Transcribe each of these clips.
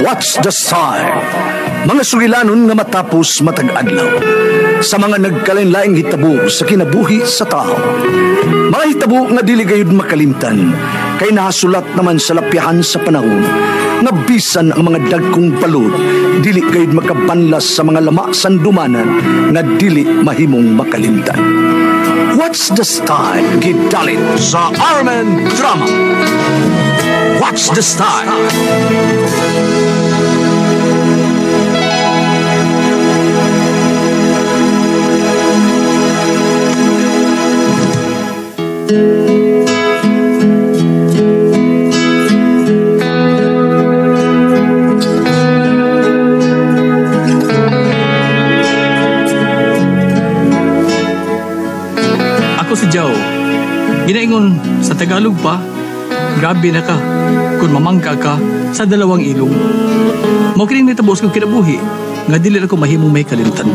Watch the Star. Mga sugilanon nga matapos matag-adlaw. Sa mga nagkalain-laing hitabo sa kinabuhi sa tao. Mga hitabo nga dili gayud makalimtan, kay nahasulat naman sa lapyahan sa panahon, nga bisan ang mga dagkong balod, dili gayud makabanlas sa mga lama sandumanan, nga dili mahimong makalimtan. Watch the Star gidalit sa Armen Drama. Watch the Star. Ako si Joe. Ginaingon sa Tagalog pa, grabe na ka kung mamangka ka sa dalawang ilong. Mao kining nitabos kong kinabuhi, nga dili ako mahimong may kalimtan.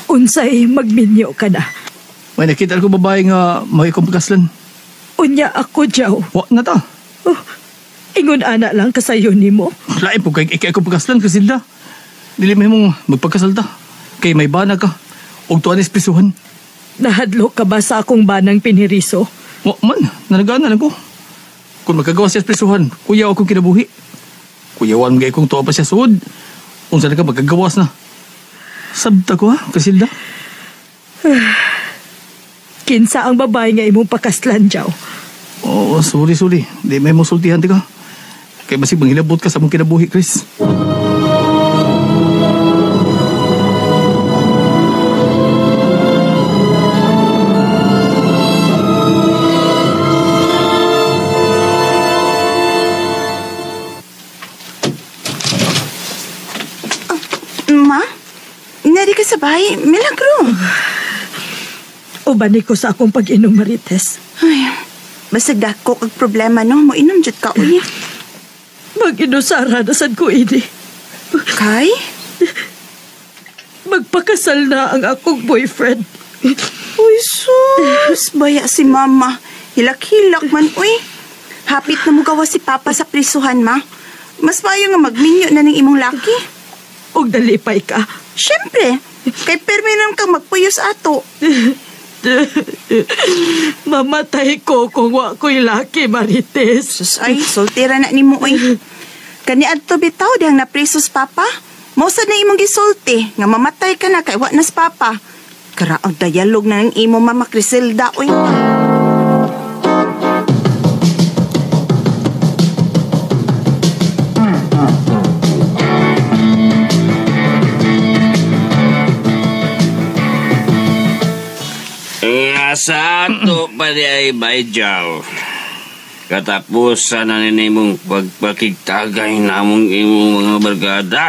Unsay magminyo ka na. May nakita ko babae nga may kumpakaslan. Unya ako, Jaw. Wa na ta. Ingon ana lang kasayo nimo. Lain po kay kumpakaslan kasilda. Dili mahimong magpagkasalta. Kay may bana ka. Og tuan espisuhan. Nahadlo ka ba sa akong banang piniriso? Wa man, nanagana lang ko. Kung magkagawa siya espisuhan, kuya akong kinabuhi. Kuyawan mga ikong tuwa pa siya suod. Unsa na ka magkagawas na. Sabta ko ha, kasilda. Kinsa ang babae nga imong pakaslan, Jaw? Oo, sorry. Di may musultihan ka. Kaya basig manghilabot ka sa mong kinabuhi, Chris. Ma? Nari ka sa bahay? Milagro. Ubani ko sa akong pag-inom, Marites. Ay, basta dako kag problema no, mo inom jud ka unya. Mag-inusara na sad ko ini. Kay? Magpakasal na ang akong boyfriend. Uy, sus. Baya si mama. Hilak-hilak man, uy. Hapit na mo gawa si papa sa prisuhan, ma. Mas mayo nga magminyo na ng imong laki. Og dalipay ka. Siyempre. Kay perminan kang magpuyos ato. Mamatay ko kung wa ko'y laki, Marites. Sus, ay, soltera na ni mo, uy. Kani adto bitaw dihang naprisos papa. Mausa na imong gisulti nga mamatay ka na kay wa nas papa. Karaog dialog na ng imo mama Criselda, uy. Sa ato pa di ay bayjaw. Katapusan na mong pagpakigtagay namong imong mga barkada.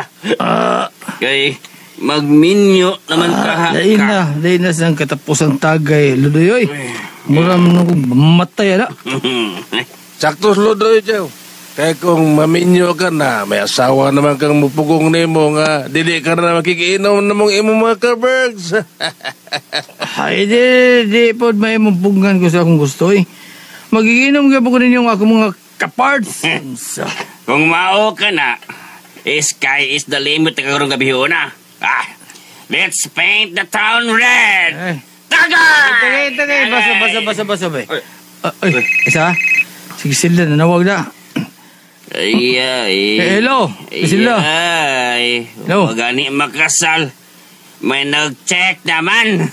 Kay magminyo naman ka. Dahil na sang katapusang tagay, Ludoy, oy. Muram na kong mamatay na. Saktos, Ludoy, Jow. Kaya kung maminyo ka na, may asawa naman kang mupugong nimo nga, dili ka na makikiinom na mong imong mga kabergs. Ay, di po may mumpungan ko sa akong gusto, eh. Magiginom ka po ko ninyong ako mga kaparts. Kung mao ka na, sky is the limit na karong gabi na. Let's paint the town red. Tagay! Basa. Ay, isa? Sige sila, nanawag na. Ay. Hello, sila. Ay. Hello. Magani makasal. May nag-check naman.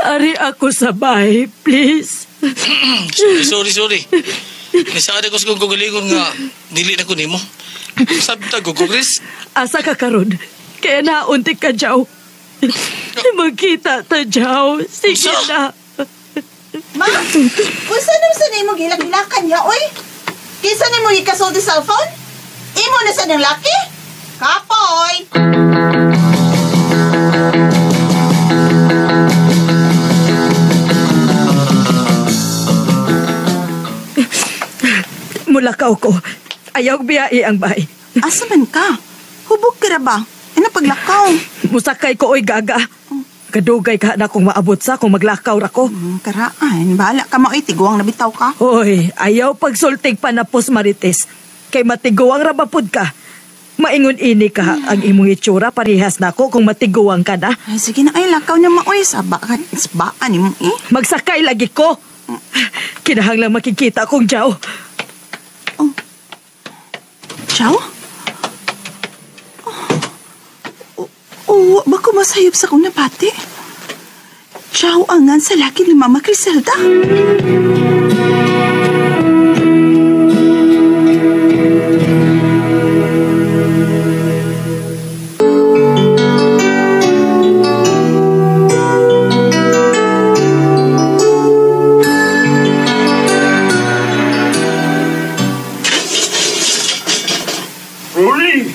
Ari ako sa bahay, please. Sorry. Nisari ko sa kong kagalingon nga dili na ko nimo. Sabta ko, Chris. Asa ka karon? Kaya nauntik ka, Jaw. Magkita ta, Jaw. Sige na. Ma, kung saan sa na imong gilag-gilakan niya, oy? Kisa na mo ikasulti cellphone? Imo na sa ng laki? Kapoy! Maglakaw ko. Ayaw biyai ang bay. Asa man ka? Hubog ka ra ba? Ano paglakaw? Musakay ko oy gaga. Kadugay ka na kung maabot sa kung maglakaw ra ko. Karaan, bahala ka maoy, tiguang nabitaw ka. Hoy, ayaw pagsultig panapos Marites. Kay matiguang rabapod ka. Maingon ini ka ang imong itsura parehas nako kung matiguang ka na. Ay, sige na, ay lakaw na maoy. Sabaan mo eh. Magsakay lagi ko. Kinahanglang makikita kong jaw. Chow? Oo, bako masayop sa kong napati. Chow angan sa laki ni Mama Criselda. Rolly,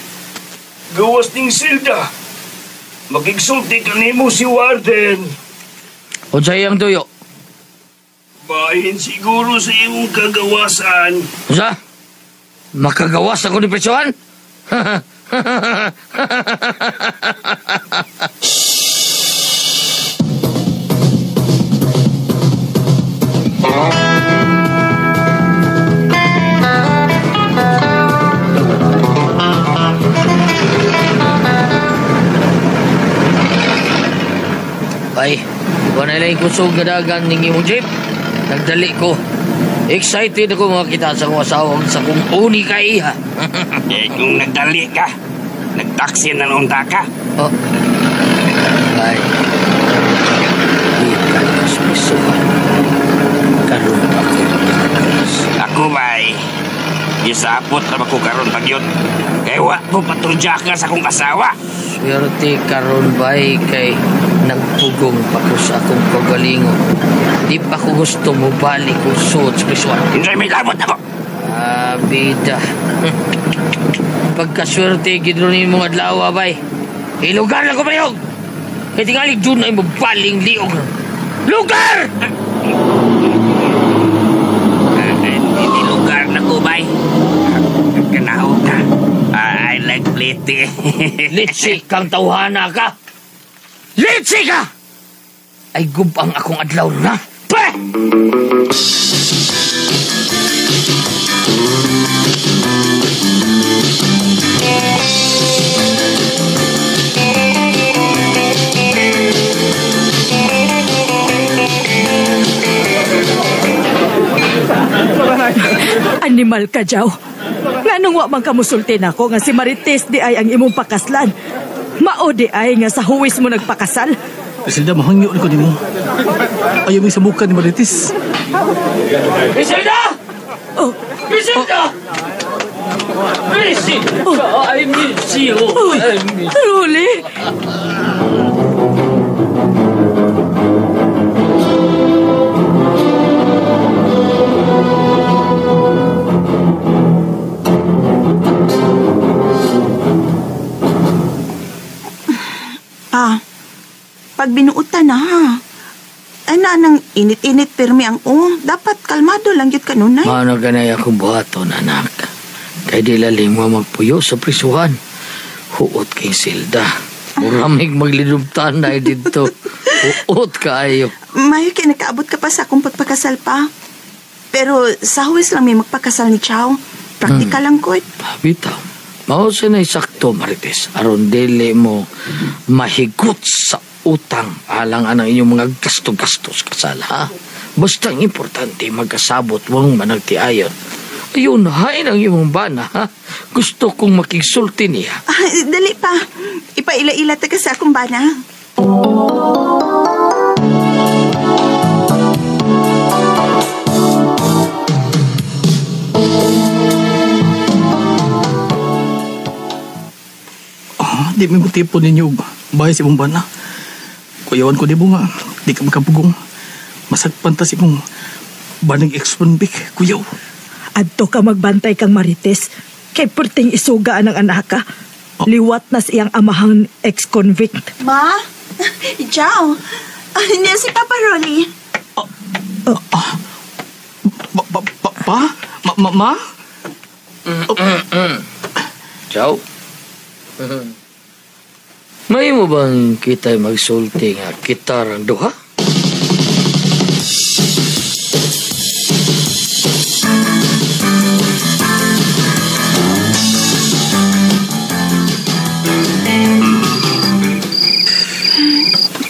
gawas ning Silda. Makigsulti ka nimo si Warden. O sayang tuyo. Bahin siguro sa imong kagawasan. Usa? Makagawas ako ni Presuhan? Ay, wala lang kusog na dagan ng imong jeep. Nagdali ko. Excited ako makita sa kong asawa sa kong uni ka iha. Kung nagdali ka, nagtaksi na nung ka. Oh. Ay. Di ka mas misuhan. Karoon pa ko. Ako ba'y isapot na ba ko karon pagyot? Kaya wa mo patrudya ka sa kong asawa. Swerte karon ba'y kay nagpugong pa ko sa akong kagalingo. Di pa ko gusto mo balik ko suot sa Presuhan. Hindi may labot ako. Bida. Pagkaswerte gidronin mo adlaw ba'y. Ilugar lang ko mayog. Kaya tingalig dun ay mabaling liog. Lugar! Hindi lugar na ko ba'y. Kanaw ka. I like pliti. Litsi kang tawhana ka. Litsi ka! Ay gubang akong adlaw na. Pah! Animal ka, jaw. Nganong wa man kamusulti nako nga si Marites di ay ang imong pakaslan. Mao di ay nga sa huwis mo nagpakasal. Griselda, mahangyo ko nimo. Ayaw may sabukan ni Marites. Griselda! Oh, Griselda! Griselda! I miss you. I miss you. Rolly! Pag binuutan na ha. Ay na nang init-init pirmi ang dapat kalmado lang yun kanunay. Mano ganay akong buhaton, anak. Kay di lalim mo magpuyo sa Presuhan. Huot kay Silda. Muramig maglilubtan na dito. Huot kayo. Mayo kaya nakaabot ka pa sa akong pagpakasal pa. Pero sa huwis lang may magpakasal ni Chow. Praktika lang ko. Bitaw. Mao sa na sakto, Marites. Aron dili mo mahigot sa utang alang anang inyong mga gasto-gastos kasal, ha? Basta ang importante magkasabot wang managtiayon. Ayun, hain ang iyong bana, ha? Gusto kong makigsulti niya. Dali pa. Ipaila-ila taga sa akong bana. Di may butipo ninyo bahay si mong bana. Kuyawan ko di mo nga. Di ka magkapugong. Masagpan ta si mong banang ex-convict, kuyaw. Adto ka magbantay kang Marites. Kay perting isugaan ang anak ka. Liwat na siyang amahang ex-convict. Ma? Chow? Niya si Papa Rolly. Pa? Ma? Ciao. May mo bang kita'y magsulti nga kitar ang duha?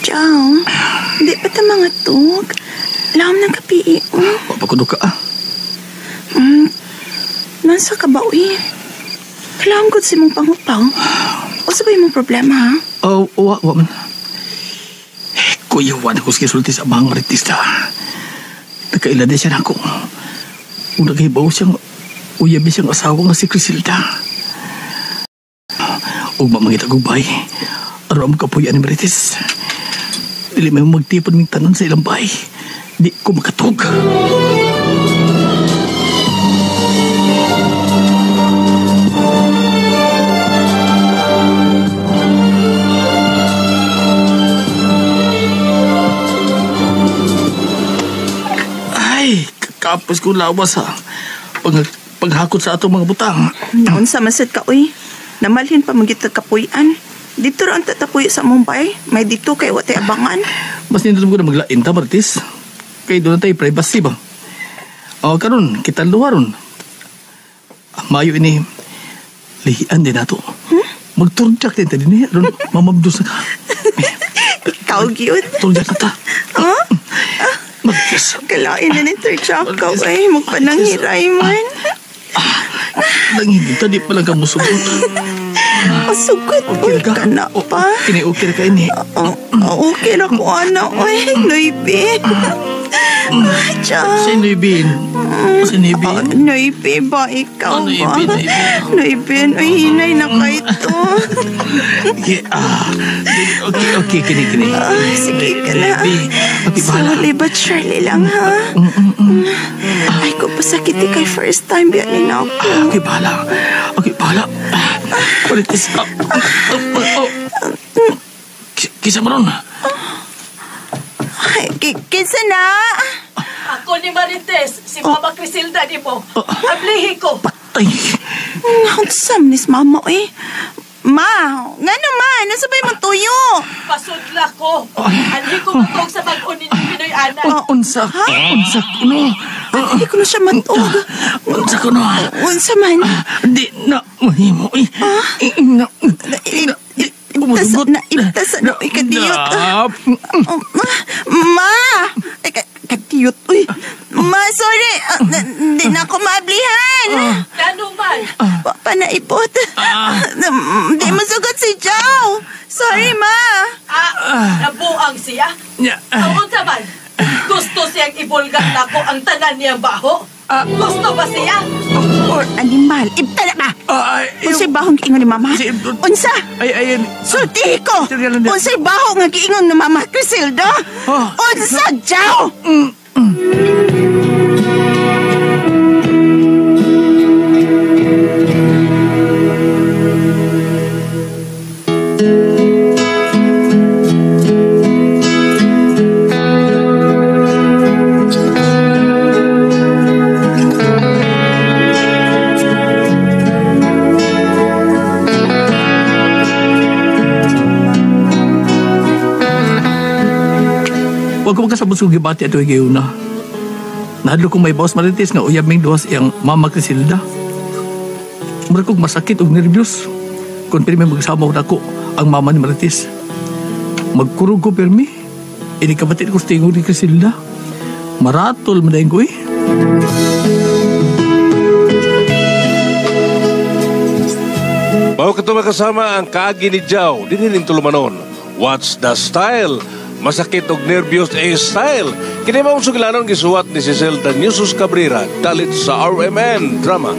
Ciao. Di pa ta mga tug. Alam ng kapi. Papakudok ka Nansa ka ba, uy? Kailangan ko si mong pangupaw. O sabay mong problema, ha? Wa man. Kuyawan ako sa sulti sa abang Marites na. Nagkailad siya na ako. Kung naghibaw siyang uyabi siyang asawa nga si Crisilda. Huwag mamangit ako bay. Aram kapuyan ni Marites. Dili may magtipon ming tanan sa ilang bay. Di ko makatog. Kapos ko lawas ha. Paghakot sa atong mga butang. Naon sa masad ka, uy. Namalhin pa magitag kapuyan. Dito rin tatapuy sa Mumbai. May dito kay wate abangan. Mas nindot ko na maglain ta, Marites. Kaya doon tayo privacy ba? Karon kita luwa ron. Mayo ini lihian din nato. Magturjak din tayo din. Ron, mamabdos na ka. Ikaw, cute. Turjak na ta. Mag-kiss. Kalain na nito-jack ka, uy. Magpananghiray man. Langin dito, di palang kamusugot. Masugot, uy, ka na pa. Kini-okay ka ini. Okay na ko, anak, uy. Noibi. Si Noybin. Noibi ba ikaw ba? Noybin, uy, hinay na ka ito. Okay, kini. Sige ka na. Slowly but surely lang, ha? Ay, ko pasakiti kay first time biya ni na ako. Okay, bahala. Marites. Kisa mo ron. Kinsa na? Ako ni Marites, si Mama Crisilda di mo. Ablihi ko. Patay. Nakunsam nis mama, eh. Ma, nga naman, nasabay mong tuyo. Pasudla ko. Anhi ko matog sa bag-on ninyo Pinoy anak. Unsa kuno. Hindi ko na siya matog. Unsa kuno. Unsa man. Di na mahimo. Iptas na, ikadiyot. Ma! Kadiyot, uy. Ma, sorry. Di na ako maablihan. Ano man? Panaipot. Di masugot si Joe. Sorry, ma. Nabuang siya? Tawag ka man. Gusto siyang ibulgar na ko ang tanan niyang baho? Gusto ba siya? Or animal. Ibtala ba? Unsay bahong giingon ni mama? Unsa? Ay. Sulti ko. Unsay baho nga giingon ni mama Crisilda? Unsa, Joe? Huwag ko magkasabot sa gibati at huwag gayon na. Nahadlo kong may boss Marites nga uyab ming duwas iyang Mama Crisilda. Mura kong masakit o nervyos. Kung pirmi magsama na ko ang mama ni Marites. Magkurog ko pirmi. Ini kabatit ko sa tingog ni Crisilda. Maratol madahin ko eh. Bago ka makasama ang kaagi ni Jao, diniling tulumanon. What's the style? Masakit og nervyos style. Kini mao sugilanon gisuwat ni Ciselda Nuesos Cabrera dalit sa RMN Drama.